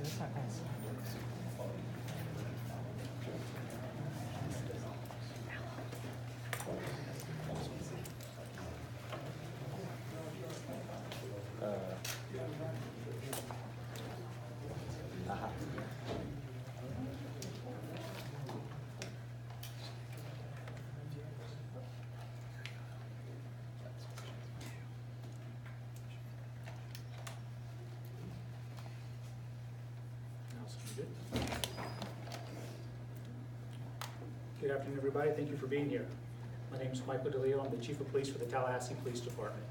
That's not nice. Aha. Good afternoon, everybody. Thank you for being here. My name is Michael DeLeo. I'm the Chief of Police for the Tallahassee Police Department.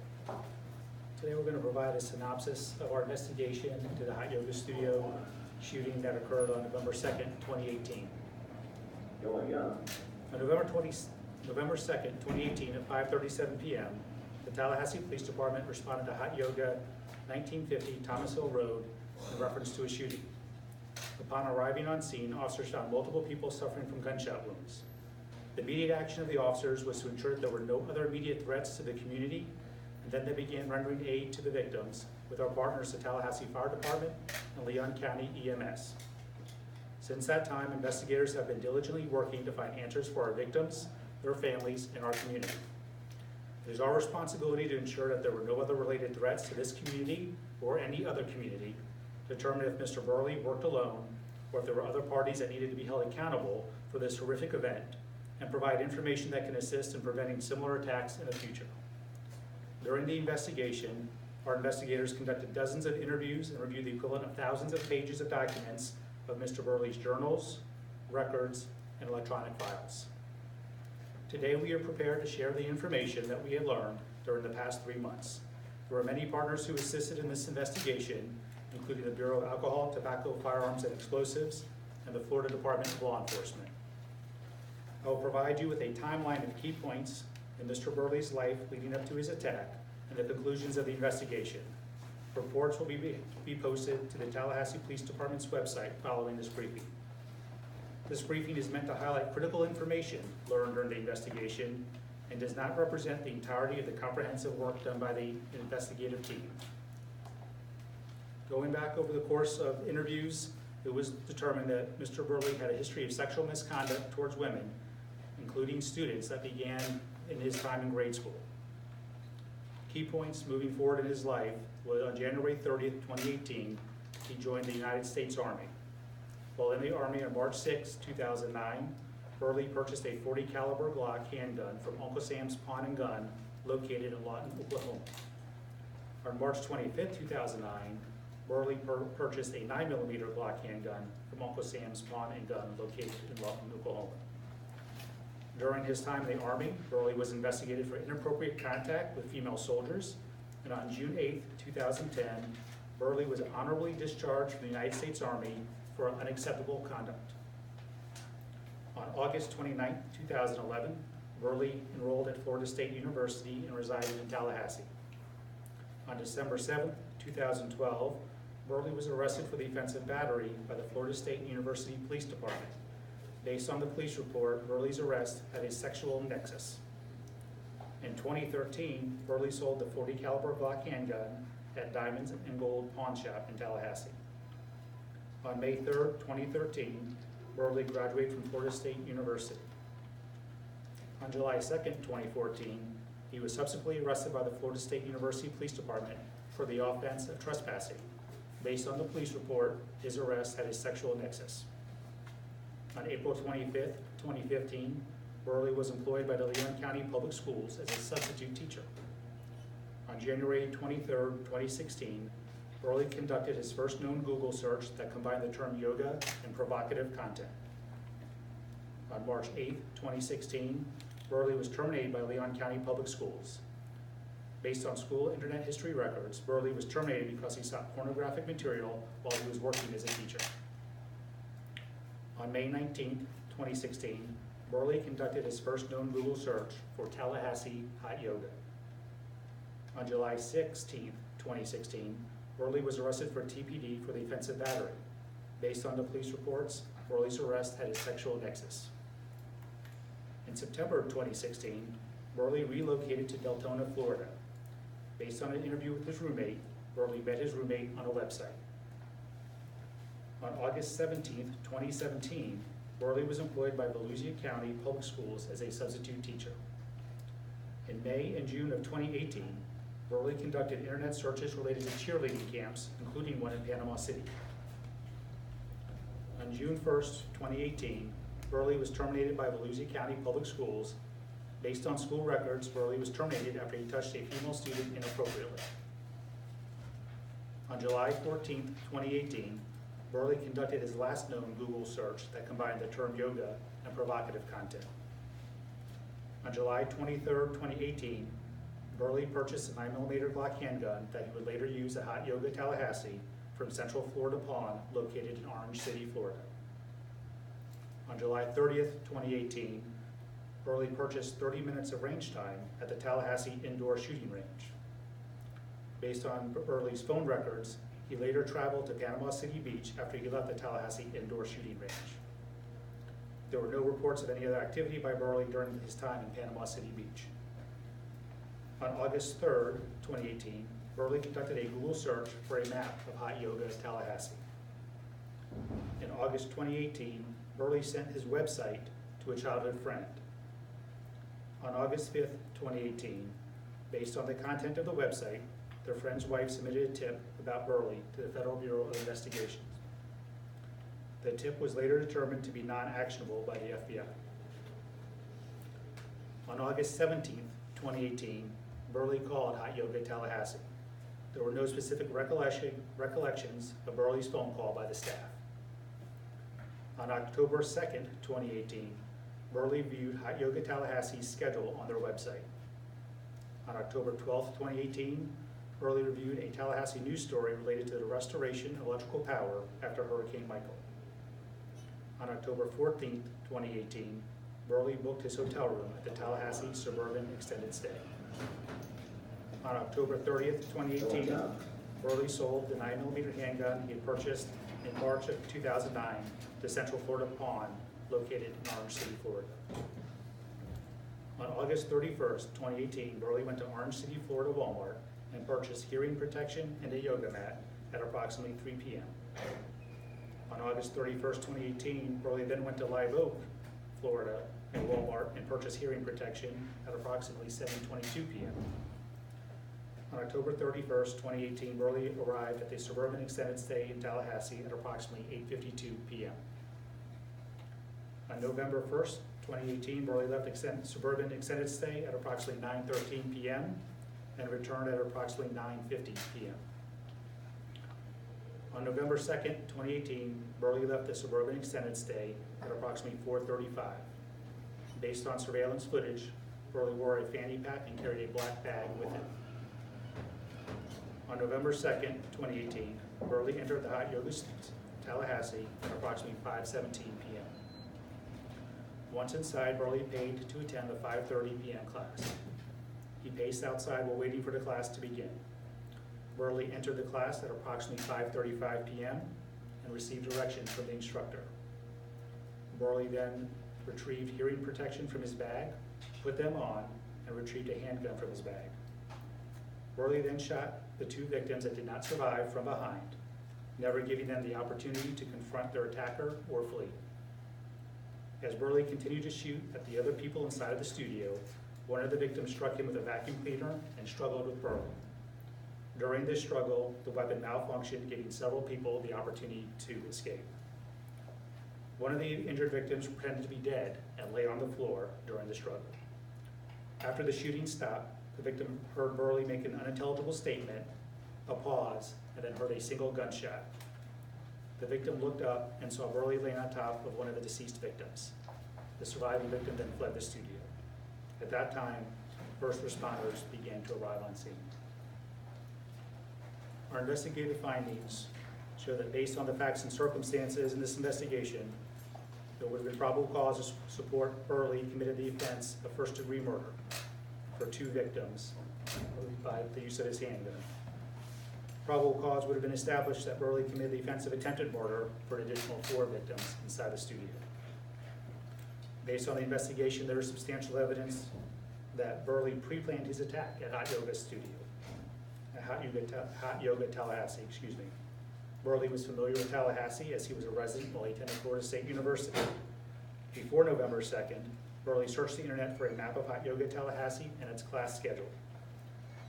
Today we're going to provide a synopsis of our investigation into the Hot Yoga Studio shooting that occurred on November 2nd, 2018. On November 2nd, 2018 at 5:37 p.m., the Tallahassee Police Department responded to Hot Yoga 1950 Thomas Hill Road in reference to a shooting. Upon arriving on scene, officers found multiple people suffering from gunshot wounds. The immediate action of the officers was to ensure that there were no other immediate threats to the community, and then they began rendering aid to the victims with our partners, the Tallahassee Fire Department and Leon County EMS. Since that time, investigators have been diligently working to find answers for our victims, their families, and our community. It is our responsibility to ensure that there were no other related threats to this community or any other community, determine if Mr. Burley worked alone or if there were other parties that needed to be held accountable for this horrific event, and provide information that can assist in preventing similar attacks in the future. During the investigation, our investigators conducted dozens of interviews and reviewed the equivalent of thousands of pages of documents of Mr. Burley's journals, records, and electronic files. Today we are prepared to share the information that we have learned during the past 3 months. There were many partners who assisted in this investigation, including the Bureau of Alcohol, Tobacco, Firearms, and Explosives, and the Florida Department of Law Enforcement. I will provide you with a timeline of key points in Mr. Burley's life leading up to his attack and the conclusions of the investigation. Reports will be posted to the Tallahassee Police Department's website following this briefing. This briefing is meant to highlight critical information learned during the investigation and does not represent the entirety of the comprehensive work done by the investigative team. Going back over the course of interviews, it was determined that Mr. Burley had a history of sexual misconduct towards women, including students, that began in his time in grade school. Key points moving forward in his life was on January 30th, 2018, he joined the United States Army. While in the Army on March 6, 2009, Burley purchased a .40 caliber Glock handgun from Uncle Sam's Pawn and Gun located in Lawton, Oklahoma. On March 25th, 2009, Burley purchased a 9mm Glock handgun from Uncle Sam's Pawn and Gun located in Lawton, Oklahoma. During his time in the Army, Burley was investigated for inappropriate contact with female soldiers, and on June 8, 2010, Burley was honorably discharged from the United States Army for unacceptable conduct. On August 29, 2011, Burley enrolled at Florida State University and resided in Tallahassee. On December 7, 2012, Burley was arrested for the offense of battery by the Florida State University Police Department. Based on the police report, Burley's arrest had a sexual nexus. In 2013, Burley sold the .40 caliber Glock handgun at Diamonds and Gold Pawn Shop in Tallahassee. On May 3rd, 2013, Burley graduated from Florida State University. On July 2nd, 2014, he was subsequently arrested by the Florida State University Police Department for the offense of trespassing. Based on the police report, his arrest had a sexual nexus. On April 25th, 2015, Burley was employed by the Leon County Public Schools as a substitute teacher. On January 23rd, 2016, Burley conducted his first known Google search that combined the term yoga and provocative content. On March 8th, 2016, Burley was terminated by Leon County Public Schools. Based on school internet history records, Burley was terminated because he sought pornographic material while he was working as a teacher. On May 19th, 2016, Burley conducted his first known Google search for Tallahassee Hot Yoga. On July 16th, 2016, Burley was arrested for TPD for the offense of battery. Based on the police reports, Burley's arrest had a sexual nexus. In September of 2016, Burley relocated to Deltona, Florida. Based on an interview with his roommate, Burley met his roommate on a website. On August 17th, 2017, Burley was employed by Volusia County Public Schools as a substitute teacher. In May and June of 2018, Burley conducted internet searches related to cheerleading camps, including one in Panama City. On June 1st, 2018, Burley was terminated by Volusia County Public Schools. Based on school records, Burley was terminated after he touched a female student inappropriately. On July 14th, 2018, Burley conducted his last known Google search that combined the term yoga and provocative content. On July 23rd, 2018, Burley purchased a 9mm Glock handgun that he would later use at Hot Yoga Tallahassee from Central Florida Pawn, located in Orange City, Florida. On July 30th, 2018, Burley purchased 30 minutes of range time at the Tallahassee indoor shooting range. Based on Burley's phone records, he later traveled to Panama City Beach after he left the Tallahassee indoor shooting range. There were no reports of any other activity by Burley during his time in Panama City Beach. On August 3rd, 2018, Burley conducted a Google search for a map of Hot Yoga Tallahassee. In August 2018, Burley sent his website to a childhood friend. On August 5th, 2018, based on the content of the website, their friend's wife submitted a tip about Burley to the Federal Bureau of Investigations. The tip was later determined to be non-actionable by the FBI. On August 17th, 2018, Burley called Hot Yoga Tallahassee. There were no specific recollections of Burley's phone call by the staff. On October 2nd, 2018, Burley viewed Hot Yoga Tallahassee's schedule on their website. On October 12th, 2018, Burley reviewed a Tallahassee news story related to the restoration of electrical power after Hurricane Michael. On October 14th, 2018, Burley booked his hotel room at the Tallahassee Suburban Extended Stay. On October 30th, 2018, Burley sold the 9mm handgun he had purchased in March of 2009 to Central Florida Pawn, located in Orange City, Florida. On August 31st, 2018, Burley went to Orange City, Florida Walmart and purchased hearing protection and a yoga mat at approximately 3 p.m. On August 31st, 2018, Burley then went to Live Oak, Florida, and Walmart and purchased hearing protection at approximately 7:22 p.m. On October 31st, 2018, Burley arrived at the Suburban Extended Stay in Tallahassee at approximately 8:52 p.m. On November 1st, 2018, Burley left Suburban Extended Stay at approximately 9:13 p.m. and returned at approximately 9:50 p.m. On November 2nd, 2018, Burley left the Suburban Extended Stay at approximately 4:35. Based on surveillance footage, Burley wore a fanny pack and carried a black bag with him. On November 2nd, 2018, Burley entered the Hot Yoga Tallahassee at approximately 5:17 p.m. Once inside, Burley paid to attend the 5:30 p.m. class. He paced outside while waiting for the class to begin. Burley entered the class at approximately 5:35 p.m. and received directions from the instructor. Burley then retrieved hearing protection from his bag, put them on, and retrieved a handgun from his bag. Burley then shot the two victims that did not survive from behind, never giving them the opportunity to confront their attacker or flee. As Burley continued to shoot at the other people inside of the studio, one of the victims struck him with a vacuum cleaner and struggled with Burley. During this struggle, the weapon malfunctioned, giving several people the opportunity to escape. One of the injured victims pretended to be dead and lay on the floor during the struggle. After the shooting stopped, the victim heard Burley make an unintelligible statement, a pause, and then heard a single gunshot. The victim looked up and saw Burley laying on top of one of the deceased victims. The surviving victim then fled the studio. At that time, first responders began to arrive on scene. Our investigative findings show that based on the facts and circumstances in this investigation, there would have been probable cause to support Burley committed the offense of first-degree murder for two victims by the use of his handgun. Probable cause would have been established that Burley committed the offense of attempted murder for an additional 4 victims inside the studio. Based on the investigation, there is substantial evidence that Burley pre-planned his attack at Hot Yoga Tallahassee, Burley was familiar with Tallahassee as he was a resident while he attended Florida State University. Before November 2nd, Burley searched the internet for a map of Hot Yoga Tallahassee and its class schedule.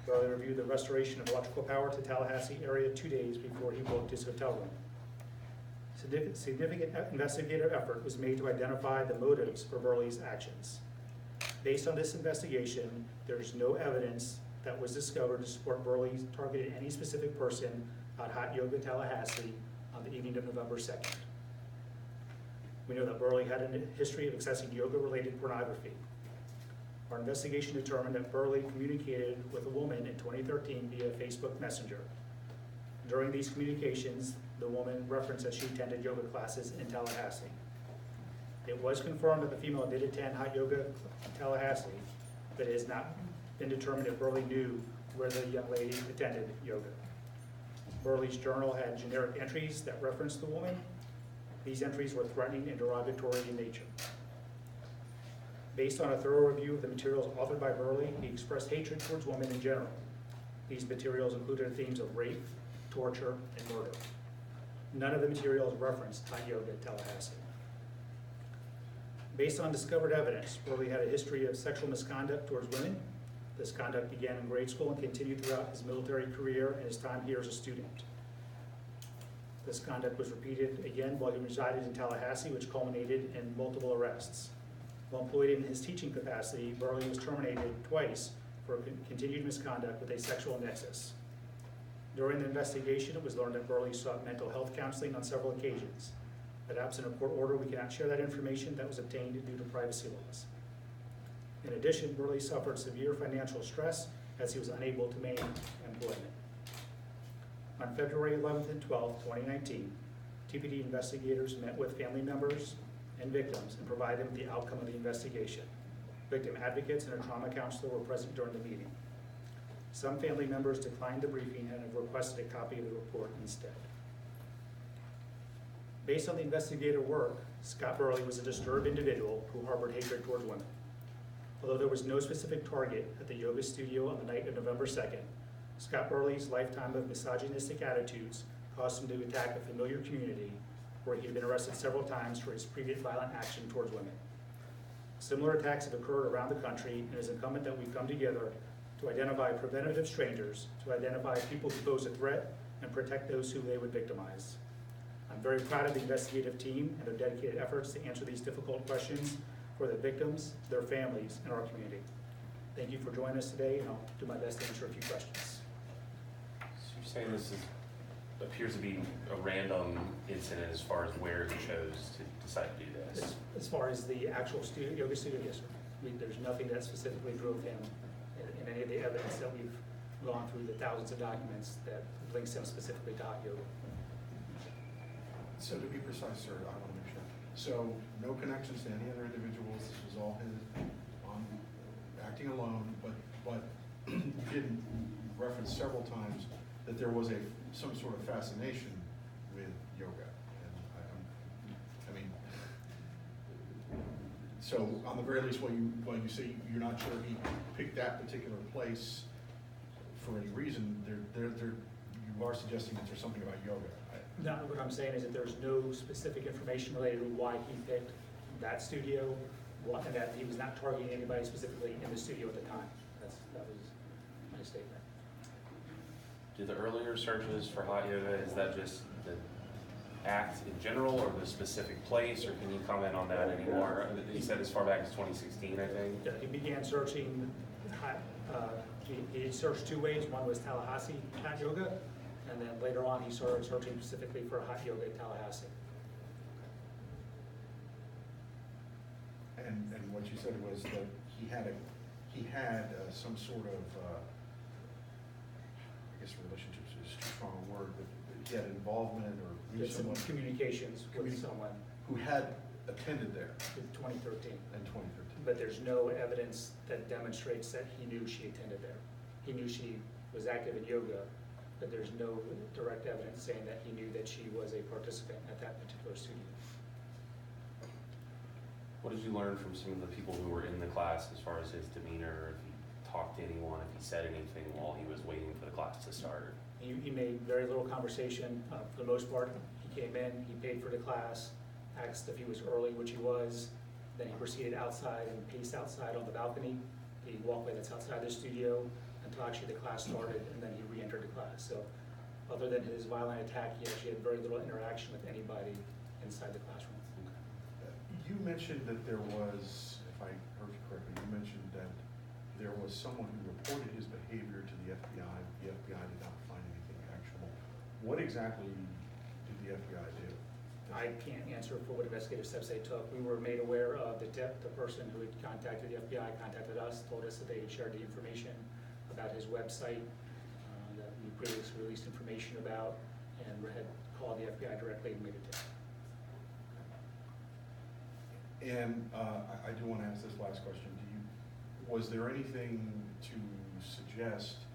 Burley reviewed the restoration of electrical power to Tallahassee area 2 days before he booked his hotel room. Significant investigative effort was made to identify the motives for Burley's actions. Based on this investigation, there is no evidence that was discovered to support Burley targeted any specific person at Hot Yoga Tallahassee on the evening of November 2nd. We know that Burley had a history of accessing yoga-related pornography. Our investigation determined that Burley communicated with a woman in 2013 via Facebook Messenger. During these communications, the woman referenced that she attended yoga classes in Tallahassee. It was confirmed that the female did attend Hot Yoga Tallahassee, but it has not been determined if Burley knew where the young lady attended yoga. Burley's journal had generic entries that referenced the woman. These entries were threatening and derogatory in nature. Based on a thorough review of the materials authored by Burley, he expressed hatred towards women in general. These materials included themes of rape, torture, and murder. None of the materials referenced Hot Yoga Tallahassee. Based on discovered evidence, Burley had a history of sexual misconduct towards women. This conduct began in grade school and continued throughout his military career and his time here as a student. This conduct was repeated again while he resided in Tallahassee, which culminated in multiple arrests. While employed in his teaching capacity, Burley was terminated twice for continued misconduct with a sexual nexus. During the investigation, it was learned that Burley sought mental health counseling on several occasions. But absent a court order, we cannot share that information that was obtained due to privacy laws. In addition, Burley suffered severe financial stress as he was unable to maintain employment. On February 11th and 12th, 2019, TPD investigators met with family members and victims and provided them with the outcome of the investigation. Victim advocates and a trauma counselor were present during the meeting. Some family members declined the briefing and have requested a copy of the report instead. Based on the investigative work, Scott Burley was a disturbed individual who harbored hatred towards women. Although there was no specific target at the yoga studio on the night of November 2nd, Scott Burley's lifetime of misogynistic attitudes caused him to attack a familiar community where he had been arrested several times for his previous violent action towards women. Similar attacks have occurred around the country, and it is incumbent that we come together to identify preventative strangers, to identify people who pose a threat, and protect those who they would victimize. I'm very proud of the investigative team and their dedicated efforts to answer these difficult questions for the victims, their families, and our community. Thank you for joining us today, and I'll do my best to answer a few questions. So you're saying this appears to be a random incident as far as where he chose to decide to do this? As far as the actual yoga studio, yes, sir. There's nothing that specifically drove him in any of the evidence that we've gone through, the thousands of documents that links him specifically to hot yoga. So to be precise, sir, I want to make sure. So no connections to any other individuals. This was all his acting alone. But you did reference several times that there was some sort of fascination with yoga. And I mean, so on the very least, while you say you're not sure he picked that particular place for any reason, you are suggesting that there's something about yoga. No, what I'm saying is that there's no specific information related to why he picked that studio, and that he was not targeting anybody specifically in the studio at the time. That was my statement. Do the earlier searches for hot yoga, is that just the act in general or the specific place, or can you comment on that anymore? He said as far back as 2016, I think. Yeah, he began searching, he searched two ways. One was Tallahassee hot yoga, and then later on he started searching specifically for hot yoga in Tallahassee. And what you said was that he had some sort of I guess relationship is too strong a word, but he had involvement or knew someone, communications with someone who had attended there in 2013. in 2013. But there's no evidence that demonstrates that he knew she attended there. He knew she was active in yoga, but there's no direct evidence saying that he knew that she was a participant at that particular studio. What did you learn from some of the people who were in the class as far as his demeanor, if he talked to anyone, if he said anything while he was waiting for the class to start? He made very little conversation, for the most part. He came in, he paid for the class, asked if he was early, which he was, then he proceeded outside and paced outside on the balcony, the walkway that's outside the studio, until actually the class started, and then he re-entered the class. So other than his violent attack, he actually had very little interaction with anybody inside the classroom. You mentioned that there was, if I heard you correctly, you mentioned that there was someone who reported his behavior to the FBI. The FBI did not find anything actionable. What exactly did the FBI do? I can't answer for what investigative steps they took. We were made aware of the person who had contacted the FBI, contacted us, told us that they had shared the information about his website that we previously released information about, and had called the FBI directly and made a tip. And I do want to ask this last question. Was there anything to suggest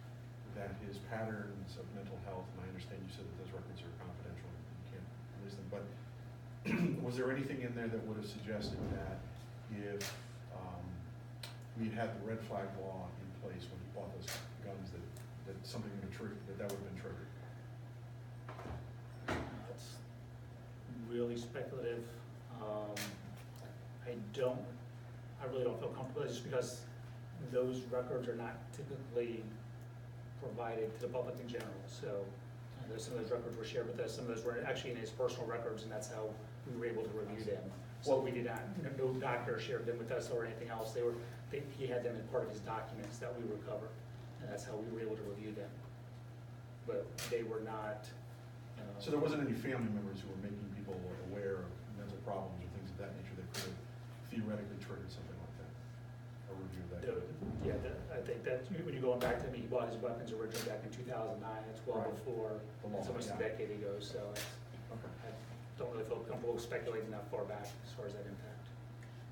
that his patterns of mental health, and I understand you said that those records are confidential, you can't release them, but was there anything in there that would have suggested that if we had the red flag law in place when he bought those guns, that something would have triggered, that would have been triggered? That's really speculative. I really don't feel comfortable, just because those records are not typically provided to the public in general. So some of those records were shared with us, some of those were actually in his personal records, and that's how we were able to review them. So we did not, no doctor shared them with us or anything else. He had them as part of his documents that we recovered, and that's how we were able to review them. But they were not. So there wasn't any family members who were making people aware of mental problems or things of that nature that could have theoretically triggered something like that? A review of that? I think that when you're going back to he bought his weapons originally back in 2009, it's well Right. before, The law, it's almost a yeah. decade ago, so Okay. I don't really feel comfortable speculating that far back as far as that impact.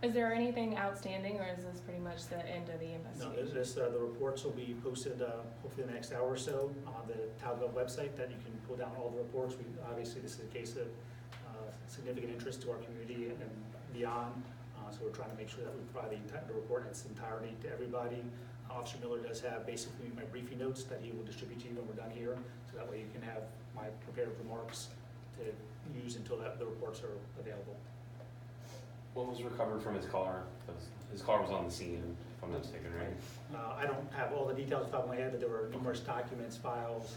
Is there anything outstanding, or is this pretty much the end of the No, investigation? the reports will be posted hopefully in the next hour or so on the TalGov website, that you can pull down all the reports. Obviously, this is a case of significant interest to our community and beyond, so we're trying to make sure that we provide the report in its entirety to everybody. Officer Miller does have basically my briefing notes that he will distribute to you when we're done here, so that way you can have my prepared remarks to use until the reports are available. What was recovered from his car? 'Cause his car was on the scene, if I'm not mistaken, right? I don't have all the details off the top of my head, but there were numerous documents, files.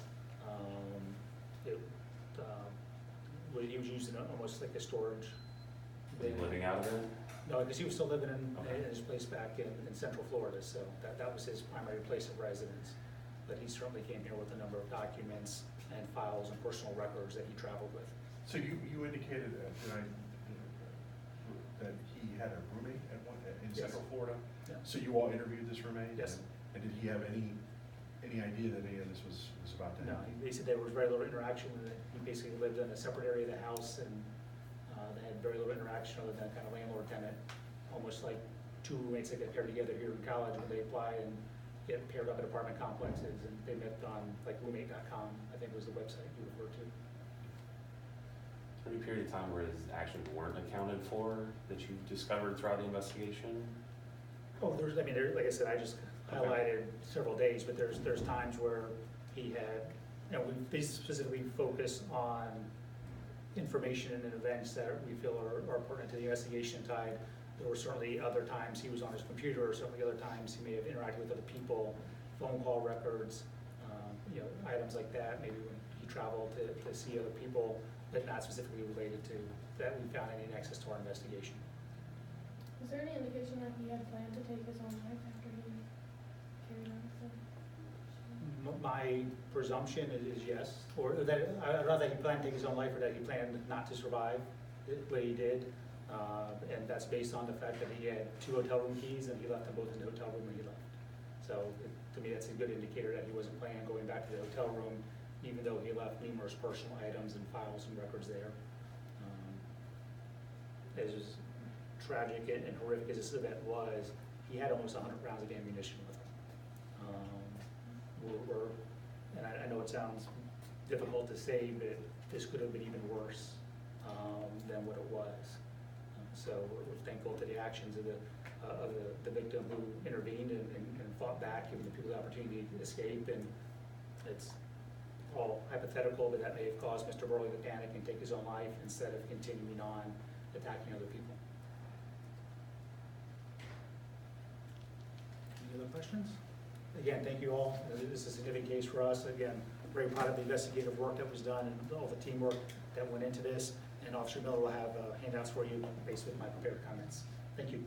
He was using it almost like a storage Was he bin. living out of it? No, because he was still living in Okay. his place back in Central Florida, so that was his primary place of residence. But he certainly came here with a number of documents and files and personal records that he traveled with. So you indicated that he had a roommate in Yes. Central Florida? Yeah. So you all interviewed this roommate? Yes. And did he have any idea that any of this was about to No, happen? they said there was very little interaction with it. He basically lived in a separate area of the house, and they had very little interaction other than kind of landlord-tenant, almost like two roommates that get paired together here in college when they apply and get paired up at apartment complexes, and they met on like roommate.com, I think was the website you referred to. Any period of time where his actions weren't accounted for that you discovered throughout the investigation? Oh, like I said, I just highlighted several days, but there's times where he had, we specifically focus on information and events that we feel are pertinent to the investigation tied. There were certainly other times he was on his computer, or certainly other times he may have interacted with other people, phone call records, items like that, maybe when he traveled to see other people, but not specifically related to that we found any nexus to our investigation. Is there any indication that he had planned to take his own life after he carried out the? My presumption is yes, or that, I don't know that he planned to take his own life, or that he planned not to survive the way he did. And that's based on the fact that he had 2 hotel room keys, and he left them both in the hotel room when he left. So to me, that's a good indicator that he wasn't planning on going back to the hotel room, even though he left numerous personal items and files and records there. As tragic and horrific as this event was, he had almost 100 rounds of ammunition with him. And I know it sounds difficult to say, but this could have been even worse than what it was. So we're thankful to the actions of the victim who intervened and fought back, giving the people the opportunity to escape. And it's all hypothetical, but that may have caused Mr. Burley to panic and take his own life instead of continuing on attacking other people. Any other questions? Again, thank you all. This is a significant case for us. Again, very proud of the investigative work that was done and all the teamwork that went into this. And Officer Miller will have handouts for you based with my prepared comments. Thank you.